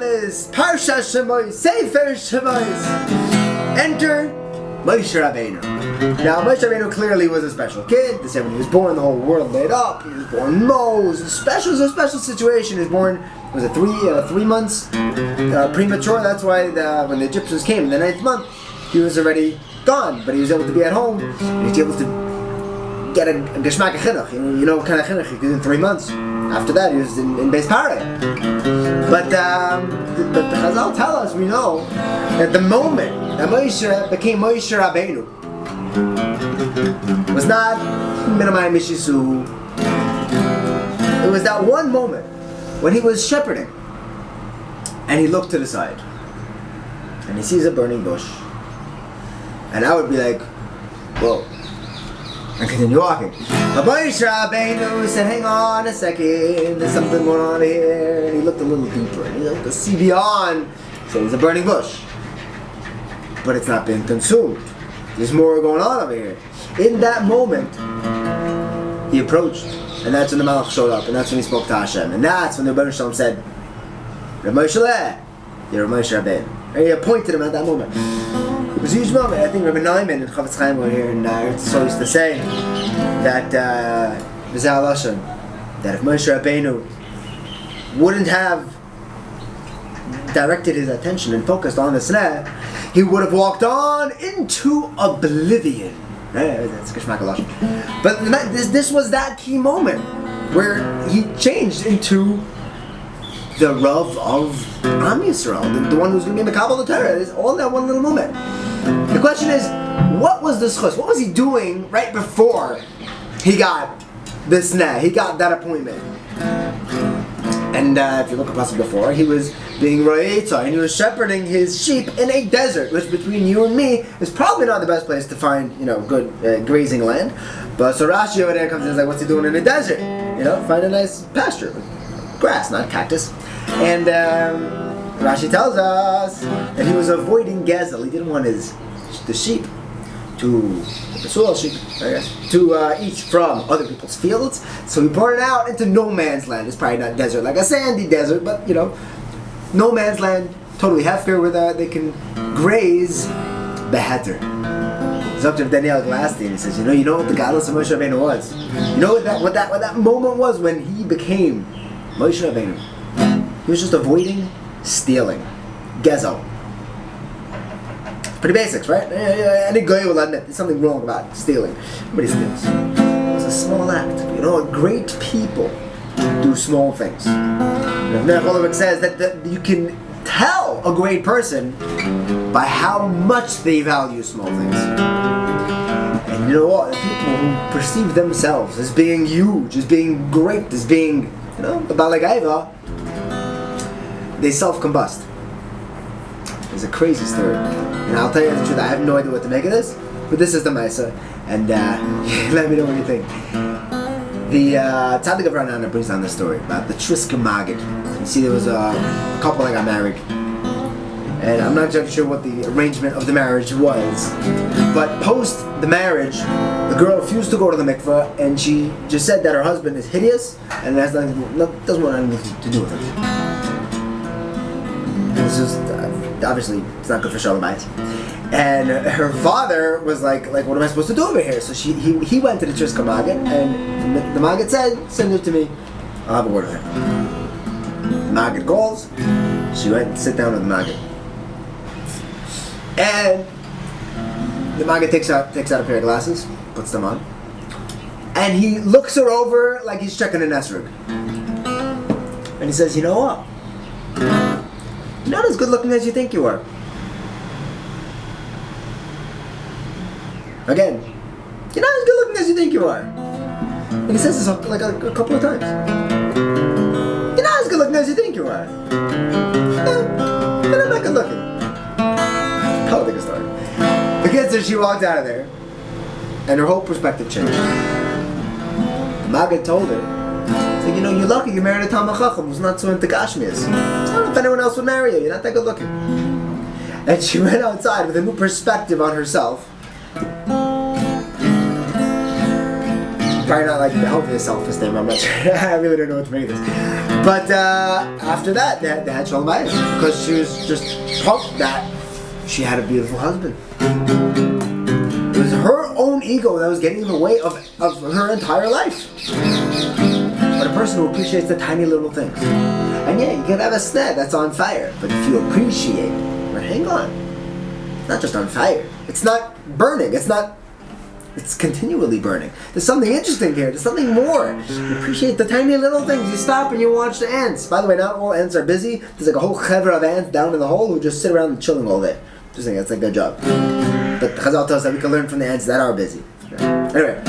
Shemos, Parshas Shemos, Sefer Shemos. Enter Moshe Rabbeinu. Now, Moshe Rabbeinu clearly was a special kid. They said when he was born, the whole world lit up. He was born Mo. It was a special situation. He was born, was it 3 months premature? That's why when the Egyptians came in the 9th month, he was already gone. But he was able to be at home. And he was able to get a geschmack of chinuch. You know what kind of chinuch he did in 3 months. After that, he was in Beis Pareh. But the Chazal tell us, we know, that the moment that Moshe became Moshe Rabbeinu was not Minamai Mishisu. It was that one moment when he was shepherding and he looked to the side and he sees a burning bush. And I would be like, whoa. And continue walking. But Moshe Rabbeinu said, hang on a second, there's something going on here. And he looked a little deeper and he looked to see beyond. So there's a burning bush. But it's not been consumed. There's more going on over here. In that moment, he approached. And that's when the Malach showed up. And that's when he spoke to Hashem. And that's when the Rebbeinu Shalom said, Reb Moshe, you're Moshe Rabbeinu. And he appointed him at that moment. It was a huge moment. I think Rabbi Neumann and Chavetz Chaim were here, and so used to say that that if Moshe Rabbeinu wouldn't have directed his attention and focused on the sneh, he would have walked on into oblivion. That's Geschmack Lashon. But this was that key moment where he changed into the Rav of Am Yisrael, the one who's going to be Mekabel the Torah. It's all that one little moment. The question is, what was the schus? What was he doing right before he got the sneh? He got that appointment. And if you look at the passage before, he was being ro'etzah, and he was shepherding his sheep in a desert, which between you and me is probably not the best place to find, good grazing land. But so Rashi over there comes in and is like, what's he doing in the desert? Find a nice pasture. Grass, not cactus. And Rashi tells us that he was avoiding Gezel. He didn't want the sheep the soil sheep, I guess, to eat from other people's fields. So he brought it out into no man's land. It's probably not desert, like a sandy desert, but no man's land, totally hefker, where they can graze beheter. It's up to Daniel Glastein. He says, you know what the godless of Moshe Rabbeinu was? You know what that moment was when he became Moshe Rabbeinu? He was just avoiding stealing. Gezel. Pretty basics, right? Any guy will admit there's something wrong about stealing. Nobody steals. It's a small act. Great people do small things. Rav says that you can tell a great person by how much they value small things. And you know what? People who perceive themselves as being huge, as being great, as being, about like Aiva, they self-combust. It's a crazy story. And I'll tell you the truth, I have no idea what to make of this, but this is the Maisa, and let me know what you think. The Tzaddik of Ranana brings down this story about the Trisker Magid. You see, there was a couple that got married, and I'm not exactly sure what the arrangement of the marriage was, but post the marriage, the girl refused to go to the mikveh, and she just said that her husband is hideous, and it doesn't want anything to do with him. It's just, obviously, it's not good for Shalom Bayis. And her father was like, what am I supposed to do over here? So he went to the Trisker Magid, and the Magid said, send her to me, I'll have a word with her. The Magid calls, she went to sit down with the Magid. And the Magid takes out a pair of glasses, puts them on, and he looks her over like he's checking an esrog. And he says, you know what? You're not as good looking as you think you are. Again, you're not as good looking as you think you are. And he says this like a couple of times. You're not as good looking as you think you are. You're not good looking. I don't think it's story. Because she walked out of there, and her whole perspective changed. The Maggid told her, you're lucky you married a Talmid Chacham who's not so into Gashmias. I don't know if anyone else would marry you. You're not that good looking. And she went outside with a new perspective on herself. Probably not like the healthiest self-esteem, I'm not sure. I really don't know what to make of this. But after that, they had Shalom Bayis because she was just pumped that she had a beautiful husband. It was her own ego that was getting in the way of her entire life. But a person who appreciates the tiny little things. And yeah, you can have a sneh that's on fire, but if you appreciate, but hang on, it's not just on fire. It's not burning. It's continually burning. There's something interesting here. There's something more. You appreciate the tiny little things. You stop and you watch the ants. By the way, not all ants are busy. There's like a whole chevra of ants down in the hole who just sit around and chilling all day. Just think that's like their job. But Chazal tells us that we can learn from the ants that are busy. Anyway,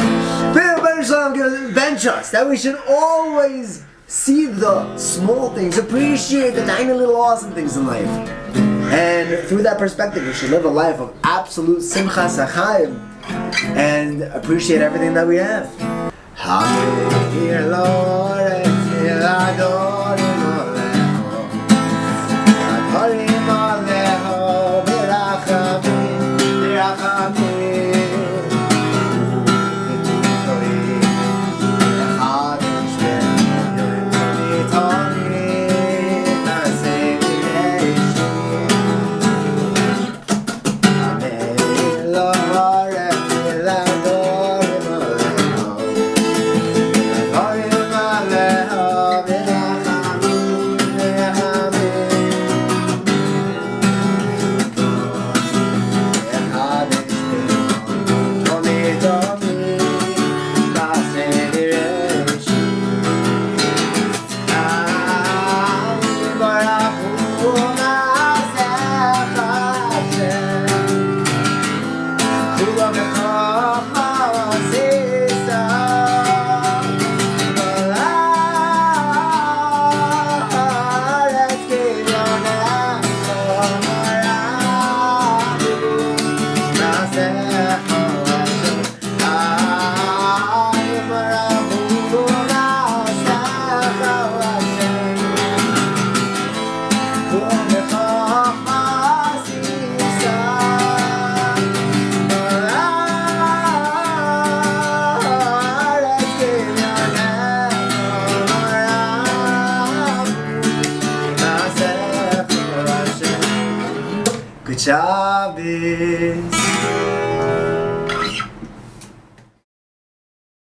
bench us that we should always see the small things, appreciate the tiny little awesome things in life. And through that perspective, we should live a life of absolute simcha sachayim and appreciate everything that we have. Shabbos.